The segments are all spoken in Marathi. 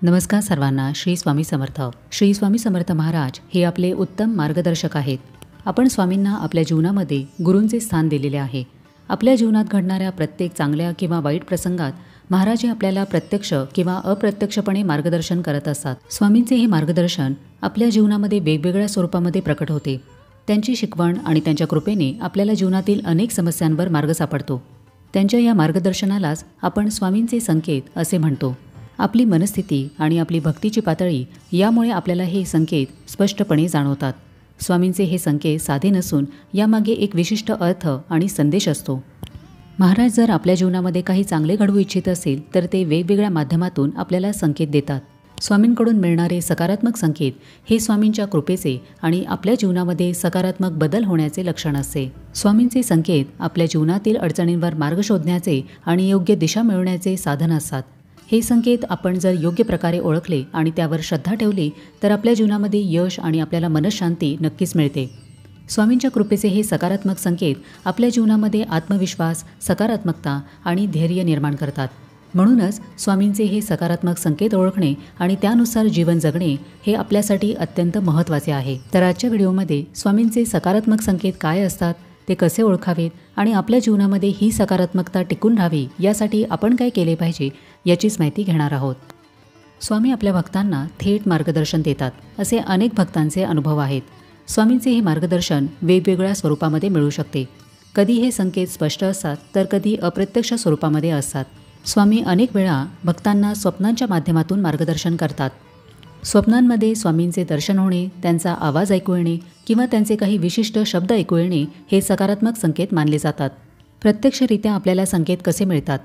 नमस्कार सर्वांना. श्री स्वामी समर्थ. श्री स्वामी समर्थ महाराज हे आपले उत्तम मार्गदर्शक आहेत. आपण स्वामींना आपल्या जीवनामध्ये गुरूंचे स्थान दिलेले आहे. आपल्या जीवनात घडणाऱ्या प्रत्येक चांगल्या किंवा वाईट प्रसंगात महाराज हे आपल्याला प्रत्यक्ष किंवा अप्रत्यक्षपणे मार्गदर्शन करत असतात. स्वामींचे हे मार्गदर्शन आपल्या जीवनामध्ये वेगवेगळ्या स्वरूपामध्ये प्रकट होते. त्यांची शिकवण आणि त्यांच्या कृपेने आपल्याला जीवनातील अनेक समस्यांवर मार्ग सापडतो. त्यांच्या या मार्गदर्शनालाच आपण स्वामींचे संकेत असे म्हणतो. आपली मनस्थिती आणि आपली भक्तीची पातळी यामुळे आपल्याला हे संकेत स्पष्टपणे जाणवतात. स्वामींचे हे संकेत साधे नसून यामागे एक विशिष्ट अर्थ आणि संदेश असतो. महाराज जर आपल्या जीवनामध्ये काही चांगले घडवू इच्छित असेल तर ते वेगवेगळ्या माध्यमातून आपल्याला संकेत देतात. स्वामींकडून मिळणारे सकारात्मक संकेत हे स्वामींच्या कृपेचे आणि आपल्या जीवनामध्ये सकारात्मक बदल होण्याचे लक्षण असते. स्वामींचे संकेत आपल्या जीवनातील अडचणींवर मार्ग शोधण्याचे आणि योग्य दिशा मिळवण्याचे साधन असतात. हे संकेत आपण जर योग्य प्रकारे ओळखले आणि त्यावर श्रद्धा ठेवली तर आपल्या जीवनामध्ये यश आणि आपल्याला मनःशांती नक्कीच मिळते. स्वामींच्या कृपेचे हे सकारात्मक संकेत आपल्या जीवनामध्ये आत्मविश्वास, सकारात्मकता आणि धैर्य निर्माण करतात. म्हणूनच स्वामींचे हे सकारात्मक संकेत ओळखणे आणि त्यानुसार जीवन जगणे हे आपल्यासाठी अत्यंत महत्त्वाचे आहे. तर आजच्या व्हिडिओमध्ये स्वामींचे सकारात्मक संकेत काय असतात, ते कसे ओळखावेत आणि आपल्या जीवनामध्ये ही सकारात्मकता टिकून राहावी यासाठी आपण काय केले पाहिजे याचीच माहिती घेणार आहोत. स्वामी आपल्या भक्तांना थेट मार्गदर्शन देतात. असे अनेक भक्तांचे अनुभव आहेत. स्वामींचे हे मार्गदर्शन वेगवेगळ्या स्वरूपामध्ये मिळू शकते. कधी हे संकेत स्पष्ट असतात तर कधी अप्रत्यक्ष स्वरूपामध्ये असतात. स्वामी अनेक वेळा भक्तांना स्वप्नांच्या माध्यमातून मार्गदर्शन करतात. स्वप्नांमध्ये स्वामींचे दर्शन होणे, त्यांचा आवाज ऐकू येणे किंवा त्यांचे काही विशिष्ट शब्द ऐकू येणे हे सकारात्मक संकेत मानले जातात. प्रत्यक्षरित्या आपल्याला संकेत कसे मिळतात?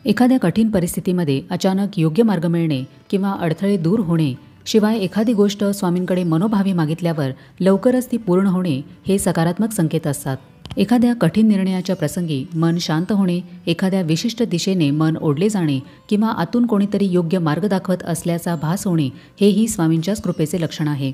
एखाद्या कठीण परिस्थितीमध्ये अचानक योग्य मार्ग मिळणे किंवा अडथळे दूर होणे, शिवाय एखादी गोष्ट स्वामींकडे मनोभावे मागितल्यावर लवकरच ती पूर्ण होणे हे सकारात्मक संकेत असतात. एखाद्या कठीण निर्णयाच्या प्रसंगी मन शांत होणे, एखाद्या विशिष्ट दिशेने मन ओढले जाणे किंवा आतून कोणीतरी योग्य मार्ग दाखवत असल्याचा भास होणे हेही स्वामींच्याच कृपेचे लक्षण आहे.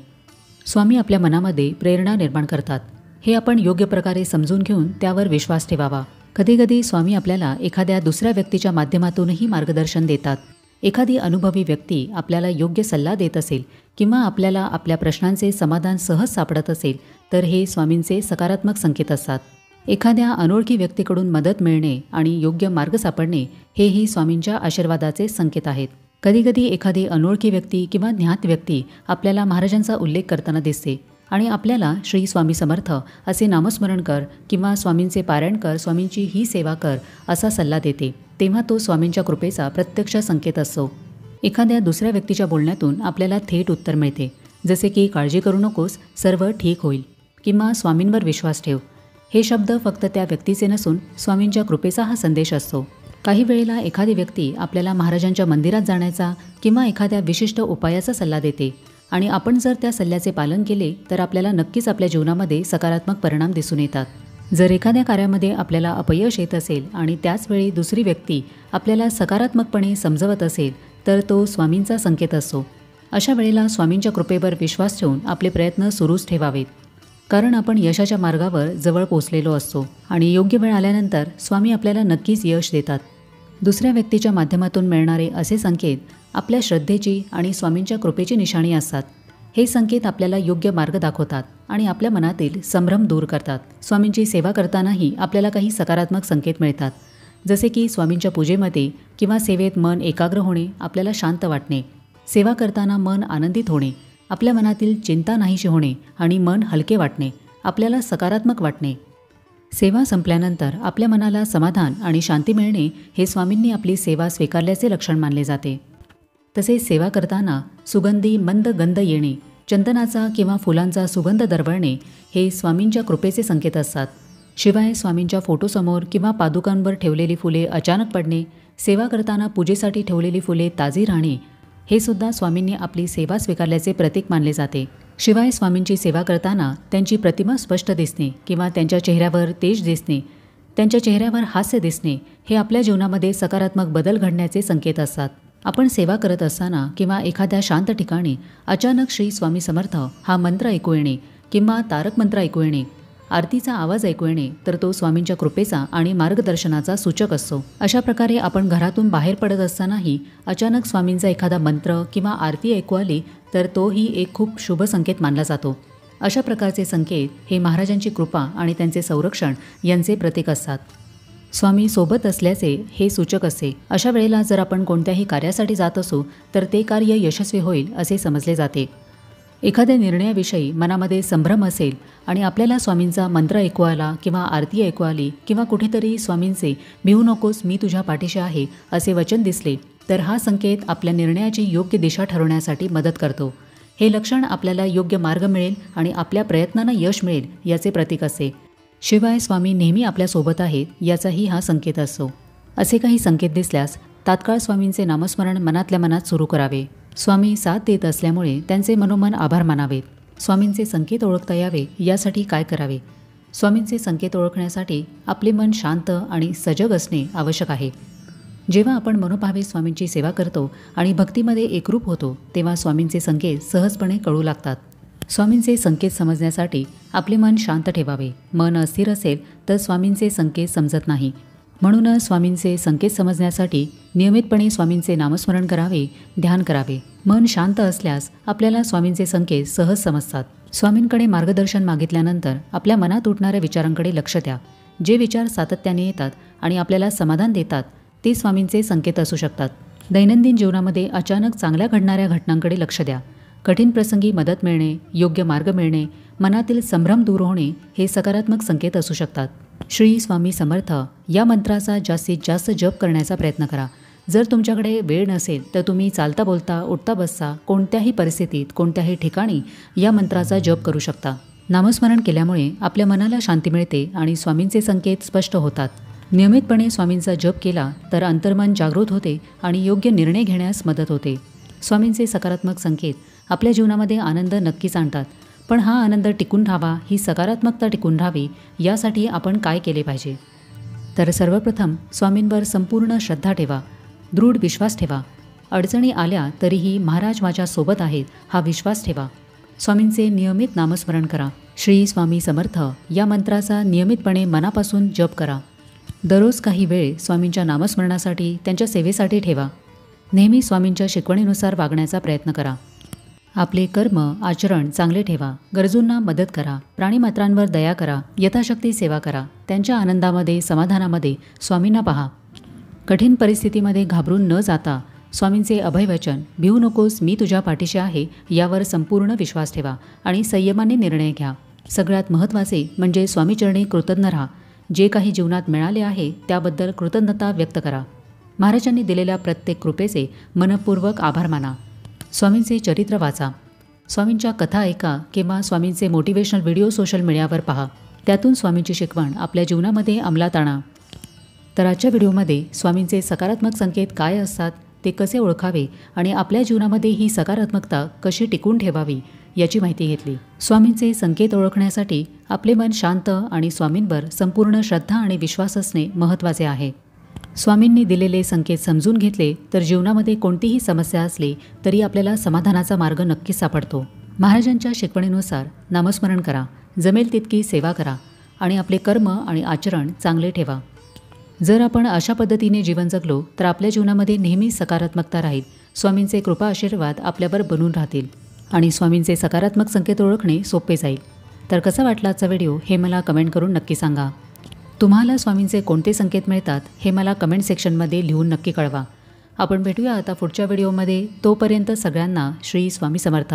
स्वामी आपल्या मनामध्ये प्रेरणा निर्माण करतात. हे आपण योग्य प्रकारे समजून घेऊन त्यावर विश्वास ठेवावा. कधीकधी स्वामी आपल्याला एखाद्या दुसऱ्या व्यक्तीच्या माध्यमातूनही मार्गदर्शन देतात. एखादी अनुभवी व्यक्ती आपल्याला योग्य सल्ला देत असेल किंवा आपल्याला आपल्या प्रश्नांचे समाधान सहज सापडत असेल तर हे स्वामींचे सकारात्मक संकेत असतात. एखाद्या अनोळखी व्यक्तीकडून मदत मिळणे आणि योग्य मार्ग सापडणे हेही स्वामींच्या आशीर्वादाचे संकेत आहेत. कधीकधी एखादी अनोळखी व्यक्ती किंवा ज्ञात व्यक्ती आपल्याला महाराजांचा उल्लेख करताना दिसते आणि आपल्याला श्री स्वामी समर्थ असे नामस्मरण कर किंवा स्वामींचे पारायण कर, स्वामींची ही सेवा कर असा सल्ला देते. तेव्हा तो स्वामींच्या कृपेचा प्रत्यक्ष संकेत असतो. एखाद्या दुसऱ्या व्यक्तीच्या बोलण्यातून आपल्याला थेट उत्तर मिळते, जसे की काळजी करू नकोस, सर्व ठीक होईल किंवा स्वामींवर विश्वास ठेव. हे शब्द फक्त त्या व्यक्तीचे नसून स्वामींच्या कृपेचा हा संदेश असतो. काही वेळेला एखादी व्यक्ती आपल्याला महाराजांच्या मंदिरात जाण्याचा किंवा एखाद्या विशिष्ट उपायाचा सल्ला देते आणि आपण जर त्या सल्ल्याचे पालन केले तर आपल्याला नक्कीच आपल्या जीवनामध्ये सकारात्मक परिणाम दिसून येतात. जर एखाद्या कार्यामध्ये आपल्याला अपयश येत असेल आणि त्याचवेळी दुसरी व्यक्ती आपल्याला सकारात्मकपणे समजवत असेल तर तो स्वामींचा संकेत असतो. अशा वेळेला स्वामींच्या कृपेवर विश्वास ठेवून आपले प्रयत्न सुरूच ठेवावेत, कारण आपण यशाच्या मार्गावर जवळ पोचलेलो असतो आणि योग्य वेळ आल्यानंतर स्वामी आपल्याला नक्कीच यश देतात. दुसऱ्या व्यक्तीच्या माध्यमातून मिळणारे असे संकेत आपल्या श्रद्धेची आणि स्वामींच्या कृपेची निशाणी असतात. हे संकेत आपल्याला योग्य मार्ग दाखवतात आणि आपल्या मनातील संभ्रम दूर करतात. स्वामींची सेवा करतानाही आपल्याला काही सकारात्मक संकेत मिळतात, जसे की स्वामींच्या पूजेमध्ये किंवा सेवेत मन एकाग्र होणे, आपल्याला शांत वाटणे, सेवा करताना मन आनंदित होणे, आपल्या मनातील चिंता नाहीशी होणे आणि मन हलके वाटणे, आपल्याला सकारात्मक वाटणे. सेवा संपल्यानंतर आपल्या मनाला समाधान आणि शांती मिळणे हे स्वामींनी आपली सेवा स्वीकारल्याचे लक्षण मानले जाते. तसेच सेवा करताना सुगंधी मंद गंध येणे, चंदनाचा किंवा फुलांचा सुगंध दरवळणे हे स्वामींच्या कृपेचे संकेत असतात. शिवाय स्वामींच्या फोटोसमोर किंवा पादुकांवर ठेवलेली फुले अचानक पडणे, सेवा करताना पूजेसाठी ठेवलेली फुले ताजी राहणे हे सुद्धा स्वामींनी आपली सेवा स्वीकारल्याचे प्रतीक मानले जाते. शिवाय स्वामींची सेवा करताना त्यांची प्रतिमा स्पष्ट दिसणे किंवा त्यांच्या चेहऱ्यावर तेज दिसणे, त्यांच्या चेहऱ्यावर हास्य दिसणे हे आपल्या जीवनामध्ये सकारात्मक बदल घडण्याचे संकेत असतात. आपण सेवा करत असताना किंवा एखाद्या शांत ठिकाणी अचानक श्री स्वामी समर्थ हा मंत्र ऐकू येणे किंवा तारक मंत्र ऐकू येणे आरतीचा आवाज ऐकू येणे तर तो स्वामींच्या कृपेचा आणि मार्गदर्शनाचा सूचक असतो. अशा प्रकारे आपण घरातून बाहेर पडत असतानाही अचानक स्वामींचा एखादा मंत्र किंवा आरती ऐकू आली तर तोही एक खूप शुभ संकेत मानला जातो. अशा प्रकारचे संकेत हे महाराजांची कृपा आणि त्यांचे संरक्षण यांचे प्रतीक असतात. स्वामी सोबत असल्याचे हे सूचक असते. अशा वेळेला जर आपण कोणत्याही कार्यासाठी जात असू तर ते कार्य यशस्वी होईल असे समजले जाते. एखाद्या निर्णयाविषयी मनामध्ये संभ्रम असेल आणि आपल्याला स्वामींचा मंत्र ऐकू आला किंवा आरती ऐकू आली किंवा कुठेतरी स्वामींचे भिवू नकोस मी तुझ्या पाठीशी आहे असे वचन दिसले तर हा संकेत आपल्या निर्णयाची योग्य दिशा ठरवण्यासाठी मदत करतो. हे लक्षण आपल्याला योग्य मार्ग मिळेल आणि आपल्या प्रयत्नांना यश मिळेल याचे प्रतीक असते. शिवाय स्वामी नेहमी आपल्यासोबत आहेत याचाही हा संकेत असतो. असे काही संकेत दिसल्यास तात्काळ स्वामींचे नामस्मरण मनातल्या मनात सुरू करावे. स्वामी साथ देत असल्यामुळे त्यांचे मनोमन आभार मानावेत. स्वामींचे संकेत ओळखता यावे यासाठी काय करावे? स्वामींचे संकेत ओळखण्यासाठी आपले मन शांत आणि सजग असणे आवश्यक आहे. जेव्हा आपण मनोभावे स्वामींची सेवा करतो आणि भक्तीमध्ये एकरूप होतो तेव्हा स्वामींचे संकेत सहजपणे कळू लागतात. स्वामींचे संकेत समजण्यासाठी आपले मन शांत ठेवावे. मन अस्थिर असेल तर स्वामींचे संकेत समजत नाही. म्हणूनच स्वामींचे संकेत समजण्यासाठी नियमितपणे स्वामींचे नामस्मरण करावे, ध्यान करावे. मन शांत असल्यास आपल्याला स्वामींचे संकेत सहज समजतात. स्वामींकडे मार्गदर्शन मागितल्यानंतर आपल्या मनात उठणाऱ्या विचारांकडे लक्ष द्या. जे विचार सातत्याने येतात आणि आपल्याला समाधान देतात ते स्वामींचे संकेत असू शकतात. दैनंदिन जीवनामध्ये अचानक चांगल्या घडणाऱ्या घटनांकडे लक्ष द्या. कठीण प्रसंगी मदत मिळणे, योग्य मार्ग मिळणे, मनातील संभ्रम दूर होणे हे सकारात्मक संकेत असू शकतात. श्री स्वामी समर्थ या मंत्राचा जास्तीत जास्त जप करण्याचा प्रयत्न करा. जर तुमच्याकडे वेळ नसेल तर तुम्ही चालता बोलता, उठता बसता, कोणत्याही परिस्थितीत, कोणत्याही ठिकाणी या मंत्राचा जप करू शकता. नामस्मरण केल्यामुळे आपल्या मनाला शांती मिळते आणि स्वामींचे संकेत स्पष्ट होतात. नियमितपणे स्वामींचा जप केला तर अंतर्मन जागृत होते आणि योग्य निर्णय घेण्यास मदत होते. स्वामींचे सकारात्मक संकेत आपल्या जीवनामध्ये आनंद नक्कीच आणतात. पण हा आनंद टिकून राहावा, ही सकारात्मकता टिकून राहावी यासाठी आपण काय केले पाहिजे? तर सर्वप्रथम स्वामींवर संपूर्ण श्रद्धा ठेवा, दृढ विश्वास ठेवा. अडचणी आल्या तरीही महाराज माझ्या सोबत आहेत हा विश्वास ठेवा. स्वामींचे नियमित नामस्मरण करा. श्री स्वामी समर्थ या मंत्राचा नियमितपणे मनापासून जप करा. दररोज काही वेळ स्वामींच्या नामस्मरणासाठी, त्यांच्या सेवेसाठी ठेवा. नेहमी स्वामींच्या शिकवणीनुसार वागण्याचा प्रयत्न करा. आपले कर्म आचरण चांगले ठेवा. गरजूंना मदत करा. प्राणीमात्रांवर दया करा. यथाशक्ती सेवा करा. त्यांच्या आनंदामध्ये, समाधानामध्ये स्वामींना पहा. कठीण परिस्थितीमध्ये घाबरून न जाता स्वामींचे अभयवचन भिवू नकोस मी तुझ्या पाठीशी आहे यावर संपूर्ण विश्वास ठेवा आणि संयमाने निर्णय घ्या. सगळ्यात महत्त्वाचे म्हणजे स्वामीचरणी कृतज्ञ राहा. जे काही जीवनात मिळाले आहे त्याबद्दल कृतज्ञता व्यक्त करा. महाराजांनी दिलेल्या प्रत्येक कृपेचे मनपूर्वक आभार माना. स्वामींचे चरित्र वाचा. स्वामींच्या कथा ऐका किंवा स्वामींचे मोटिवेशनल व्हिडिओ सोशल मीडियावर पहा. त्यातून स्वामींची शिकवण आपल्या जीवनामध्ये अंमलात आणा. तर आजच्या व्हिडिओमध्ये स्वामींचे सकारात्मक संकेत काय असतात, ते कसे ओळखावे आणि आपल्या जीवनामध्ये ही सकारात्मकता कशी टिकून ठेवावी याची माहिती घेतली. स्वामींचे संकेत ओळखण्यासाठी आपले मन शांत आणि स्वामींवर संपूर्ण श्रद्धा आणि विश्वास असणे महत्त्वाचे आहे. स्वामींनी दिलेले संकेत समजून घेतले तर जीवनामध्ये कोणतीही समस्या असली तरी आपल्याला समाधानाचा मार्ग नक्कीच सापडतो. महाराजांच्या शिकवणीनुसार नामस्मरण करा, जमेल तितकी सेवा करा आणि आपले कर्म आणि आचरण चांगले ठेवा. जर आपण अशा पद्धतीने जीवन जगलो तर आपल्या जीवनामध्ये नेहमी सकारात्मकता राहील. स्वामींचे कृपा आशीर्वाद आपल्यावर बनून राहतील आणि स्वामींचे सकारात्मक संकेत ओळखणे सोपे जाईल. तर कसा वाटला आजचा व्हिडिओ हे मला कमेंट करून नक्की सांगा. तुम्हाला स्वामींचे कोणते संकेत मिळतात हे मला कमेंट सेक्शनमध्ये लिहून नक्की कळवा. आपण भेटूया आता पुढच्या व्हिडिओमध्ये. तोपर्यंत सगळ्यांना श्री स्वामी समर्थ.